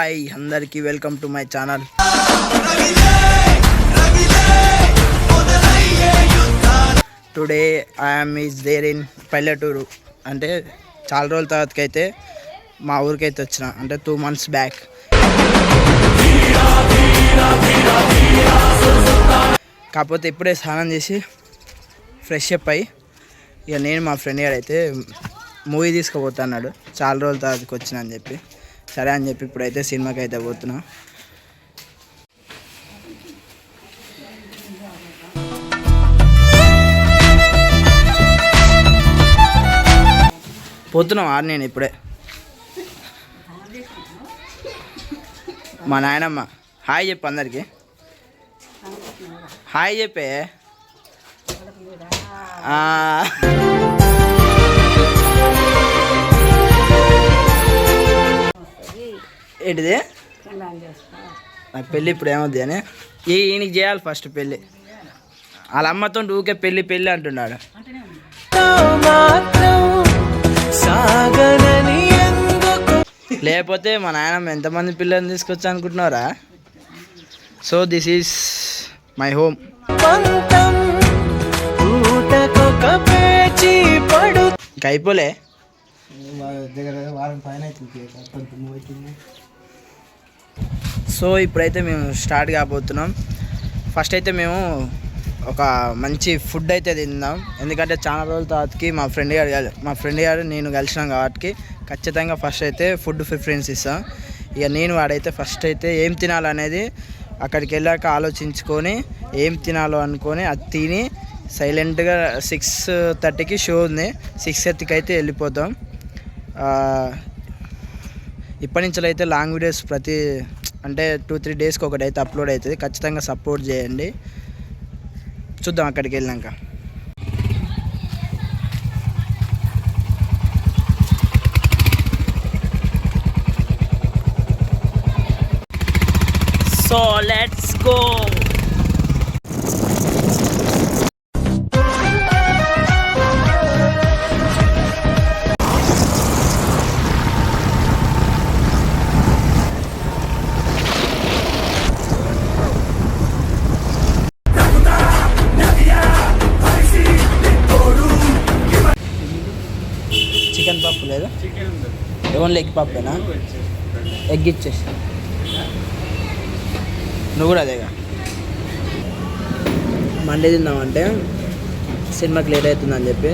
Hi అందరికి welcome to my channel. Today I'm is there in పల్లెటూరు. అంటే చాలా రోజుల తర్వాతకి అయితే మా ఊరికైతే వచ్చిన, అంటే 2 months బ్యాక్. కాకపోతే ఇప్పుడే స్నానం చేసి ఫ్రెష్ అప్ అయ్యి ఇక నేను మా ఫ్రెండ్ గారు అయితే మూవీ తీసుకుపోతున్నాడు. చాలా రోజుల తర్వాతకి వచ్చిన అని చెప్పి సరే అని చెప్పి ఇప్పుడైతే సినిమాకి అయితే పోతున్నాం. నేను ఇప్పుడే మా నాయనమ్మ హాయ్ చెప్పు అందరికి. హాయ్ చెప్పే. ఏంటిది నాకు పెళ్ళి ఇప్పుడు ఏమవుద్ది అని ఈయనకి చేయాలి ఫస్ట్ పెళ్ళి. వాళ్ళ అమ్మతో ఊకే పెళ్ళి పెళ్ళి అంటున్నాడు. లేకపోతే మా నాయనమ్మ ఎంతమంది పిల్లల్ని తీసుకొచ్చా అనుకుంటున్నారా? So this is my home. ఇంకా అయిపోలే, సో ఇప్పుడైతే మేము స్టార్ట్ కాబోతున్నాం. ఫస్ట్ అయితే మేము ఒక మంచి ఫుడ్ అయితే తిందాం. ఎందుకంటే చాలా రోజుల తర్వాతకి మా ఫ్రెండ్ గారు నేను కలిసినాం కాబట్టి ఖచ్చితంగా ఫస్ట్ అయితే ఫుడ్ ప్రిఫరెన్స్ ఇస్తాం. ఇక నేను వాడైతే ఫస్ట్ అయితే ఏం తినాలనేది అక్కడికి వెళ్ళాక ఆలోచించుకొని ఏం తినాలో అనుకొని అది తిని సైలెంట్గా 6:30కి షో ఉంది. 6:30కి అయితే వెళ్ళిపోతాం. ఇప్పటి నుంచి అయితే లాంగ్ వీడియోస్ అంటే 2-3 డేస్కి ఒకటైతే అప్లోడ్ అవుతుంది. ఖచ్చితంగా సపోర్ట్ చేయండి. చూద్దాం అక్కడికి వెళ్ళాక. So let's go. చికెన్ పప్పు లేదా? Only egg పప్పేనా? ఎగ్ ఇచ్చేసి నువ్వు కూడా అదేగా. మండే తిందామంటే సినిమాకి లేట్ అవుతుందని చెప్పి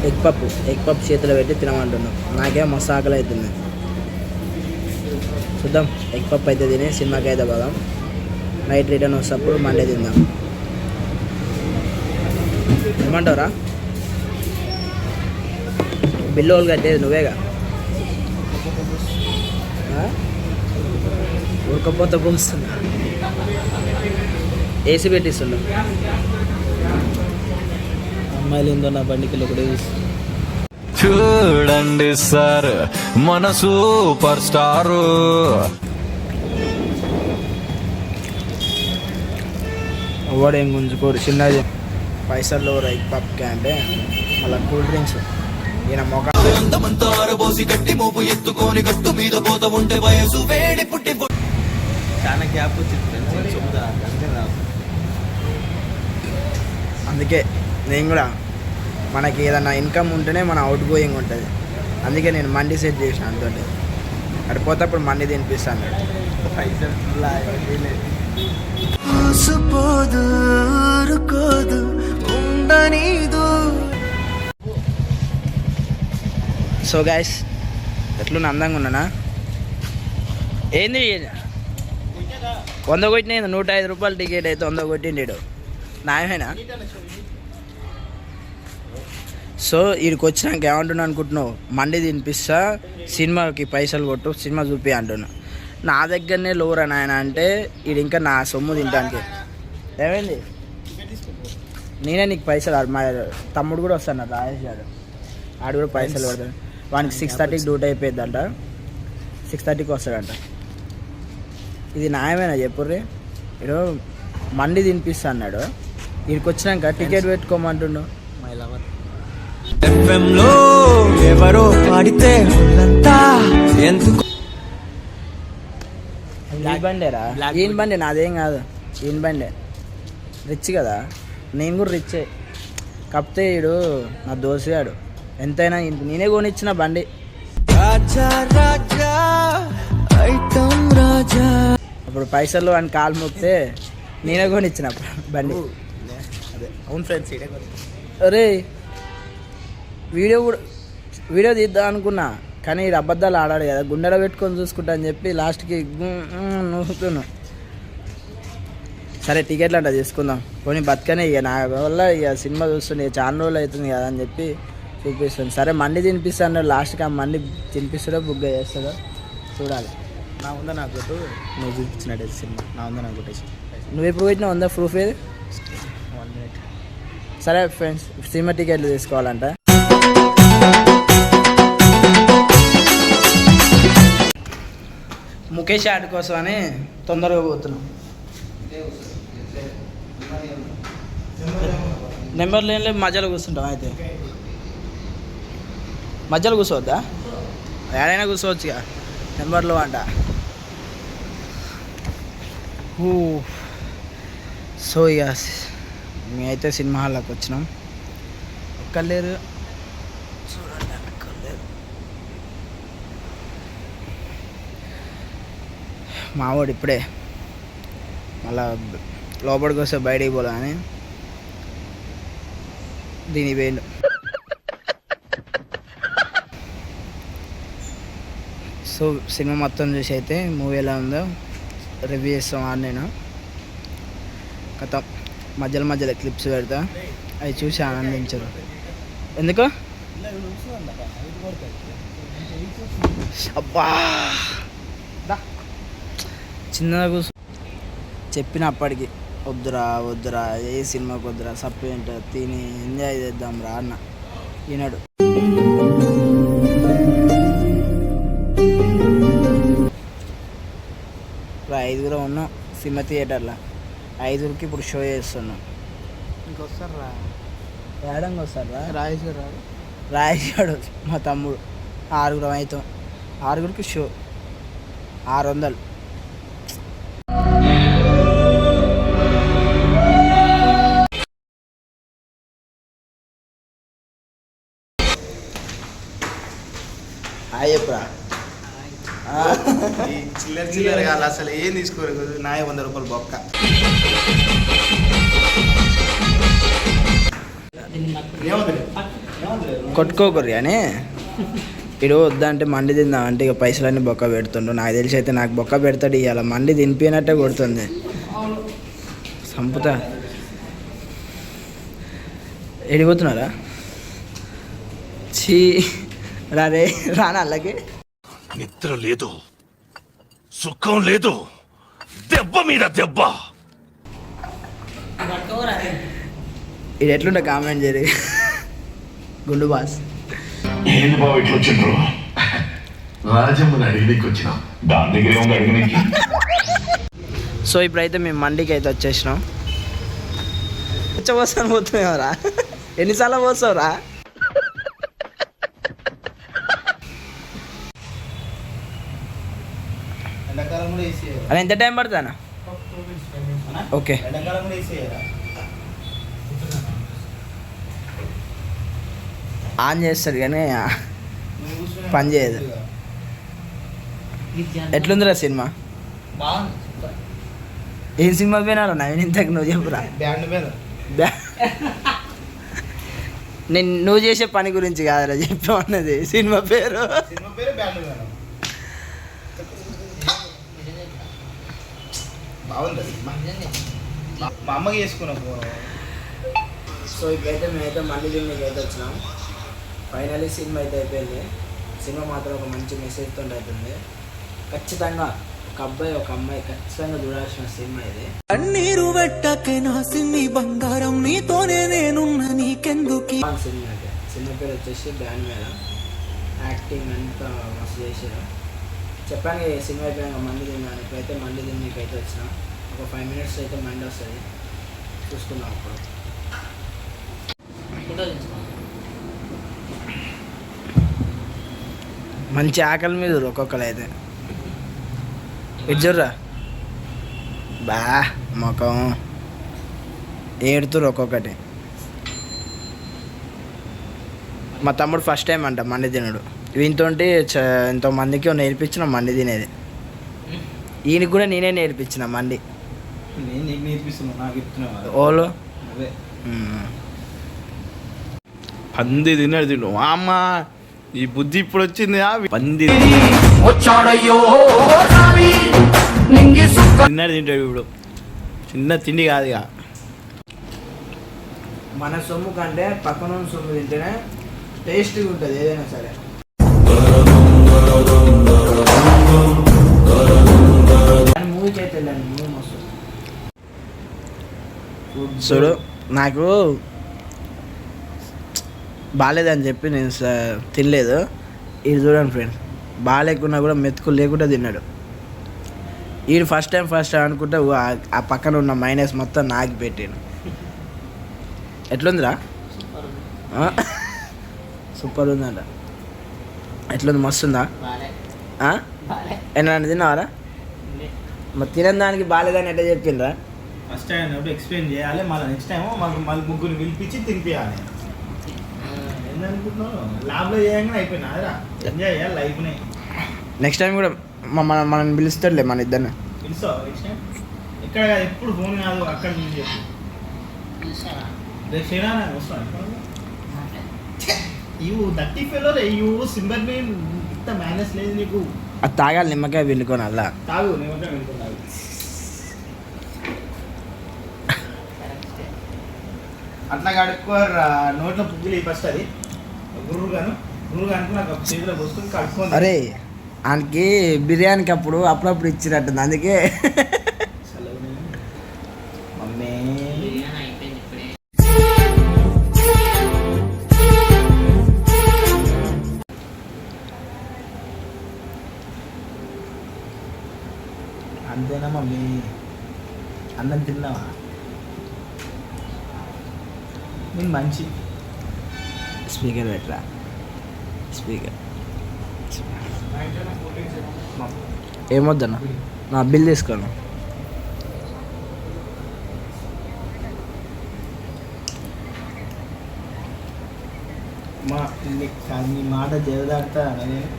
ఎగ్ పప్పు చేతిలో పెట్టి తినమంటున్నాం. నాకేమో మస్తు ఆకలి అవుతుంది. చూద్దాం, ఎగ్ పప్పు అయితే తిని సినిమాకి అయితే పోదాం. నైట్ రిటర్న్ వస్తప్పుడు మండే తిందాం. ఏమంటావురా? బిల్లు వాళ్ళు కట్టేది నువ్వేగా. ఉడకపోతే పోస్తున్నా, ఏసీ పెట్టిస్తున్నా. అమ్మాయిలు ఏందో నా బండికి కూడా చూడండి సార్ మన సూపర్ స్టారు. ఎవడేం గుంజుకోరు. చిన్నది పైసల్లో రైట్ పప్కి అంటే అలా కూల్ డ్రింక్స్. ఈయన మొక్క చాలా గ్యాప్ వచ్చింది. అందుకే నేను కూడా మనకి ఏదన్నా ఇన్కమ్ ఉంటేనే మన అవుట్ గోయింగ్ ఉంటుంది. అందుకే నేను మండి సెట్ చేసిన. అంతో అక్కడ పోతేప్పుడు మండి తినిపిస్తాను. సో గైస్, ఎట్లున్నా? అందంగా ఉన్నానా? ఏంది 100 కొట్టిన? 105 రూపాయలు టికెట్ అయితే 100 కొట్టిండు. న్యాయమేనా? సో వీడికి వచ్చినాక ఏమంటున్నా అనుకుంటున్నావు? మండి తినిపిస్తా, సినిమాకి పైసలు కొట్టు, సినిమా చూపి అంటున్నా. నా దగ్గరనే లోరా నాయన అంటే వీడు ఇంకా నా సొమ్ము తింటానికి. ఏమైంది? నేనే నీకు పైసలు. మా తమ్ముడు కూడా వస్తాను, రాజేష్ గారు. ఆడు కూడా పైసలు పడతాడు. వానికి 6:30కి డ్యూటీ అయిపోయిందంట. 6:30కి వస్తాడంట. ఇది న్యాయమేనా చెప్పుర్రి? ఇడు మండి తినిపిస్తా అన్నాడు. వీడికి వచ్చినాక టికెట్ పెట్టుకోమంటుండు. ఎవరో పాడితే ఎందుకు ఈ బండేరా ఈయన బండి నాదేం కాదు ఈయన బండే రిచ్ కదా నేను కూడా రిచ్చే కాకపోతే వీడు నా దోసిగాడు ఎంతైనా నేనే కొనిచ్చిన బండి అప్పుడు పైసలు అని కాలు మొక్కితే నేనే కొనిచ్చిన బండి అదే అవును ఫ్రెండ్స్ అరే వీడియో తీద్దాం అనుకున్నా కానీ ఇది అబద్ధాలు ఆడాడు కదా గుండెలో పెట్టుకొని చూసుకుంటా అని చెప్పి లాస్ట్కి నూకుతున్నాను. సరే టికెట్లు అంట తీసుకుందాం పోనీ బతకనే ఇక నా వల్ల ఇక సినిమా చూస్తుండే చాలా రోజులు అవుతుంది కదా అని చెప్పి చూపిస్తుంది. సరే మండి తినిపిస్తాను లాస్ట్కి ఆ మండి తినిపిస్తాడో బుక్ చేస్తాడో చూడాలి. నా ఉందా నాకు కొట్టు నువ్వు చూపించినట్టు సినిమా నా ఉందా నాకు కొట్టేసి నువ్వు ఎప్పుడు పెట్టినా ఉందా ప్రూఫ్ ఏది? 1 minute. సరే ఫ్రెండ్స్ సినిమా టికెట్లు తీసుకోవాలంట. ముఖేష్ యాడ్ కోసం అని తొందరగా పోతున్నాం. నెంబర్ లేని మధ్యలో కూర్చుంటాం. అయితే మధ్యలో కూర్చోవద్దా? ఏడైనా కూర్చోవచ్చుగా నెంబర్లో అంట. సో ఇక మేమైతే సినిమా హాల్లోకి వచ్చినాం. ఒక్కలేరు చూడండి ఒక్కలేరు. మావాడు ఇప్పుడే మళ్ళా లోపలికి వస్తే బయటికి పోలే అని దీని పోయిండు. సో సినిమా మొత్తం చూసి అయితే మూవీ ఎలా ఉందో రివ్యూ చేస్తాం. నేను కథ మధ్యలో క్లిప్స్ పెడతా అవి చూసి ఆనందించరు. ఎందుకు అబ్బా చిన్నగా కూర్చో చెప్పినప్పటికి వద్దురా ఏ సినిమాకి వద్దురా సప్లిమెంట్ తిని ఎంజాయ్ చేద్దాం రా అన్న ఈనాడు. ఐదుగురు ఉన్నాం సినిమా థియేటర్లో. ఐదుగురికి ఇప్పుడు షో చేస్తున్నాం. ఇంకొస్తారా ఏడంగా వస్తారా? రాయేష్ రాయేశాడు మా తమ్ముడు. 6 అవుతాం. 6 షో 600. అయ్యప్పరా చిల్లర కాదు అసలు ఏం తీసుకోరు. నాయ 100 రూపాయలు బొక్క. కొట్టుకోకర్రి అని ఇడు వద్దంటే మండి తిందాం అంటే ఇక పైసలన్నీ బొక్క పెడుతుండు. నాకు తెలిసి అయితే నాకు బొక్క పెడతాడు. ఇవాళ మండి తినిపోయినట్టే కొడుతుంది. సంపుతా ఎడిపోతున్నారా? చీ రే రానా అలాగే నిద్ర లేదు, సుఖం లేదు, దెబ్బ మీద దెబ్బ. ఇది ఎట్లుంటే కామెంట్ చేయరు. గుండు బాస్ ఏంది బాబు ఇట్లా వచ్చిండ్రు? రాజమ్మని అడిగినకి వచ్చిన దాని దగ్గర ఏమో అడిగినకి. సో ఇప్పుడైతే మేము మండికి అయితే వచ్చేసినాం. పోస్తాను పోతున్నావురా? ఎన్నిసార్లు పోస్తావురా? ఎండాకాలం కూడా వేసి అది ఎంత టైం పడుతుందా? ఓకే ఎండాకాలం కూడా వేసేయరా? ఆన్ చేస్తాడు కానీ పని చేయదు. ఎట్లుందిరా సినిమా? బాగుంది. ఏం సినిమా పోయినారా నవీన్? ఇంతకు నువ్వు చెప్పురా. బ్యాండ్ మీద నేను నువ్వు చేసే పని గురించి కాదురా చెప్పావు అన్నది. సినిమా పేరు బ్యాండ్ మీద బాగుంది. మా అమ్మకి చేసుకున్నా. సో ఇప్పుడైతే మేమైతే మళ్ళీ దీనికి అయితే వచ్చినాం. ఫైనల్లీ సినిమా అయితే అయిపోయింది. సినిమా మాత్రం ఒక మంచి మెసేజ్తో అవుతుంది. ఖచ్చితంగా ఒక అబ్బాయి ఒక అమ్మాయి ఖచ్చితంగా చూడాల్సిన సినిమా ఇది. కన్నీరు పెట్టకే నా సిన్ని బంగారం నీతోనే నేనున్నా నీకెందుకు. సినిమా అయితే సినిమా పేరు వచ్చేసి బ్యాండ్ మీద. యాక్టింగ్ అంతా మస్తు చేసారు. చెప్పాను కదా సినిమా అయిపోయాక మండి తిన్నాను. ఇప్పుడైతే మండి తిన్నీకి అయితే వచ్చిన ఒక 5 minutes అయితే మండి వస్తుంది. చూసుకుందాం అప్పుడు. మంచి ఆకలి మీద ఒక్కొక్కరు అయితే ఇజ్జుర్రా బా మొఖం ఏడుతురు ఒక్కొక్కటి. మా తమ్ముడు ఫస్ట్ టైం అంట మండి తినడు. వీనితోటి ఎంతోమందికి నేర్పించిన మండి తినేది. ఈయనకి కూడా నేనే నేర్పించిన మండి. నేను నీకు నేర్పిస్తున్నాను, నాకు చెప్తున్నావు. ఓలో అదే మ్మ్. పంది తిన్నాడు తిను అమ్మ. ఈ బుద్ధి ఇప్పుడు వచ్చింది. పంది తిన్నాడు తింటాడు ఇప్పుడు. చిన్న తిండి కాదు ఇక. మన సొమ్ము కంటే పక్కన సొమ్ము తింటేనే టేస్ట్గా ఉంటుంది ఏదైనా సరే. మూవీకి అయితే వెళ్ళండి, మూవీ మస్తు. చూడు నాకు బాగాలేదని చెప్పి నేను తినలేదు. ఇది చూడండి ఫ్రెండ్స్, బాగాలేకున్నా కూడా మెతుకులు లేకుండా తిన్నాడు. ఈడు ఫస్ట్ టైం అనుకుంటే ఆ పక్కన ఉన్న మైనస్ మొత్తం నాకు పెట్టాను. ఎట్లుందిరా? సూపర్ ఉందంట. ఎట్లుంది? మస్తుందా? ఏమన్నా తిన్నావారా? మరి తినని దానికి బాగాలేదని ఎట్లా చెప్పిండ్రా? ఫస్ట్ టైం ఎక్స్ప్లెయిన్ చేయాలి, మళ్ళీ నెక్స్ట్ టైం మళ్ళీ ముగ్గురు పిలిపించి తినిపించాలి. ఏందనుకుంటున్నావు? ల్యాబ్లో చేయంగానే అయిపోయినా అదేరా. ఎంజాయ్ చేయాలి లైఫ్ని. నెక్స్ట్ టైం కూడా మనం పిలుస్తాడులే మన ఇద్దరిని. పిలుస్తావు నెక్స్ట్ టైం? ఎక్కడ కాదు, ఎప్పుడు ఫోన్ కాదు, అక్కడ నుంచి చెప్పు. రేపు చేయనా వస్తాను. ఇవ్వు 30 ఫెలో ఇవ్వు సింబల్ మీ ఇంత మైనస్ లేదు నీకు. అది తాగాలి, నిమ్మకాయ పిండుకొని అలా తాగు. నిమ్మకాయ వెళ్ళుకున్నావు. అట్లా కడుక్కోరా, నోట్లో పువ్వులు ఫస్ట్. అది గురుగాను నాకు చేతిలో పోసుకొని కడుక్కోండి. అరే ఆయనకి బిర్యానీకి అప్పుడప్పుడు ఇచ్చినట్టుంది, అందుకే. మమ్మీ అంతేనా మమ్మీ? అన్నం తిన్నావా? నేను మంచి స్పీకర్ పెట్టరా, స్పీకర్. ఏమొద్దన్నా, నా బిల్ తీసుకోను. నీ మాట జరదాడతా నేను.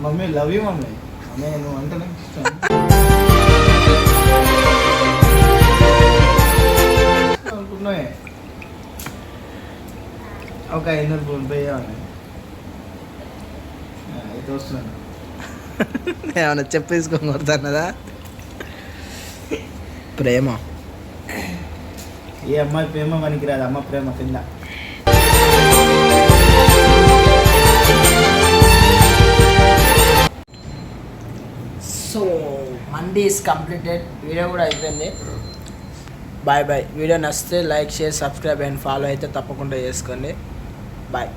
Mummy love you mummy. Mummy నువ్వు అంటే నాకు ఇష్టం. అనుకున్నావే ఒక 500 ఫోన్ పే చేయాలి. అయితే వస్తున్నాను. ఏమన్నా చెప్పేసుకొని కొడతాన్నదా? ప్రేమ ఏ అమ్మాయి ప్రేమ పనికిరాదు, అమ్మ ప్రేమ కింద. సో మండి ఈస్ కంప్లీటెడ్. వీడియో కూడా అయిపోయింది. Bye bye. వీడియో నచ్చితే like, share, subscribe and follow అయితే తప్పకుండా చేసుకోండి. బాయ్.